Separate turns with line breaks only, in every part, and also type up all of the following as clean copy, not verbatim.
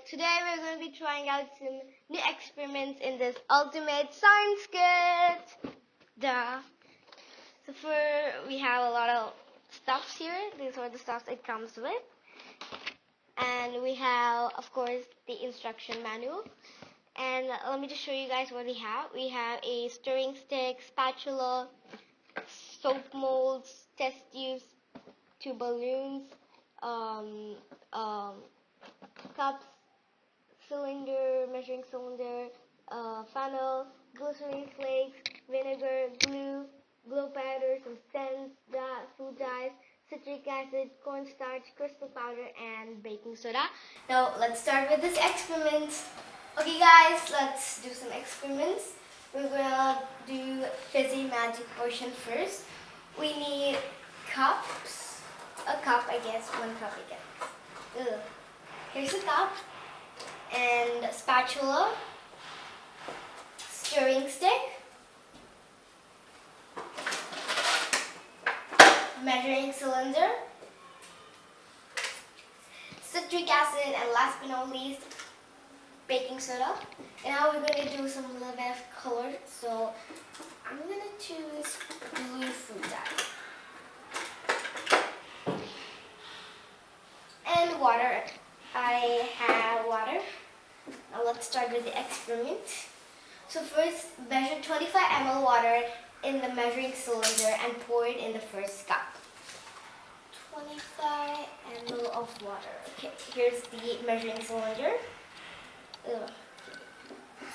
Today we're going to be trying out some new experiments in this ultimate science kit. Duh. So we have a lot of stuffs here. These are the stuffs it comes with. And we have, of course, the instruction manual. And let me just show you guys what we have. We have a stirring stick, spatula, soap molds, test tubes, 2 balloons, cups, cylinder, measuring cylinder, funnel, glycerin flakes, vinegar, glue, glow powder, some scents, food dyes, citric acid, cornstarch, crystal powder, and baking soda. Now let's start with this experiment. Okay guys, let's do some experiments. We're gonna do Fizzy Magic Potion first. We need cups, a cup I guess, 1 cup I guess. Here's a cup, and a spatula, stirring stick, measuring cylinder, citric acid, and last but not least, baking soda. And now we're going to do some little bit of color. So I'm going to choose blue food dye. And water. I have water. Now let's start with the experiment. So first, measure 25 ml water in the measuring cylinder and pour it in the first cup. 25 ml of water. Okay, here's the measuring cylinder.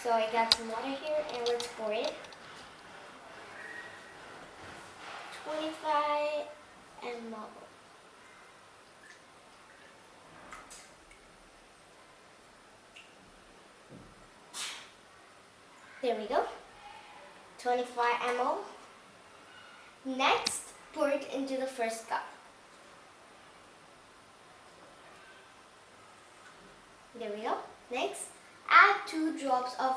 So I got some water here, and let's pour it. 25 ml. There we go. 25 ml. Next, pour it into the first cup. There we go. Next, add 2 drops of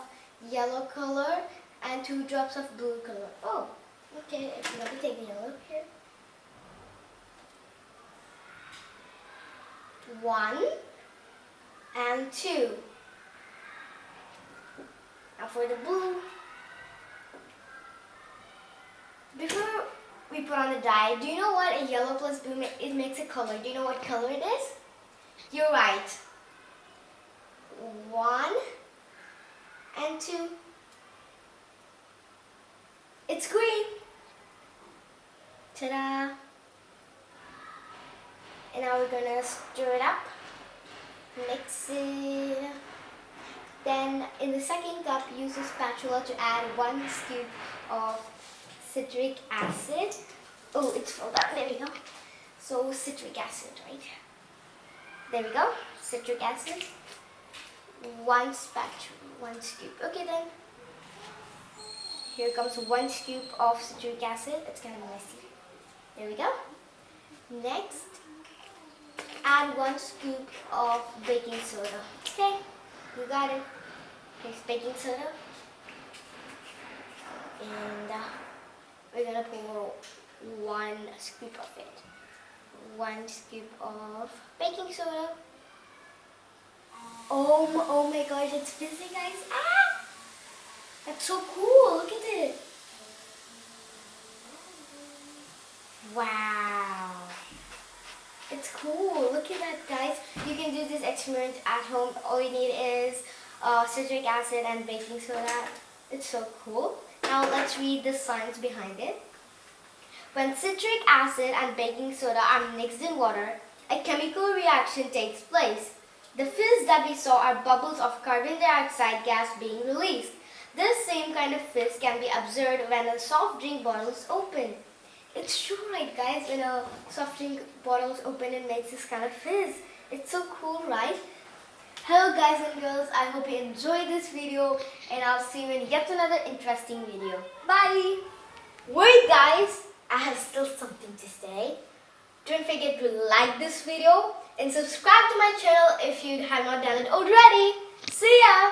yellow color and 2 drops of blue color. Oh, okay. Let me take the yellow here. 1 and 2. Now for the blue. Before we put on the dye, do you know what a yellow plus blue it makes a color? Do you know what color it is? You're right. 1 and 2. It's green. Ta-da! And now we're gonna stir it up. Mix it. Then in the second cup, use a spatula to add 1 scoop of citric acid. Oh, it's filled up. There we go. So citric acid, right? There we go. Citric acid. 1 spatula, 1 scoop. Okay then. Here comes 1 scoop of citric acid. It's kind of messy. There we go. Next, add 1 scoop of baking soda. Okay, you got it. Here's baking soda. And we're gonna pour 1 scoop of it. 1 scoop of baking soda. Oh my gosh, it's fizzy, guys. Ah! That's so cool. Look at it. Wow. It's cool. Look at that, guys. You can do this experiment at home. All you need is citric acid and baking soda. It's so cool. Now let's read the science behind it. When citric acid and baking soda are mixed in water, a chemical reaction takes place. The fizz that we saw are bubbles of carbon dioxide gas being released. This same kind of fizz can be observed when a soft drink bottle is open. It's true, right, guys? When a soft drink bottle is open, it makes this kind of fizz. It's so cool, right? Hello guys and girls, I hope you enjoyed this video, and I'll see you in yet another interesting video. Bye! Wait guys, I have still something to say. Don't forget to like this video and subscribe to my channel if you have not done it already. See ya!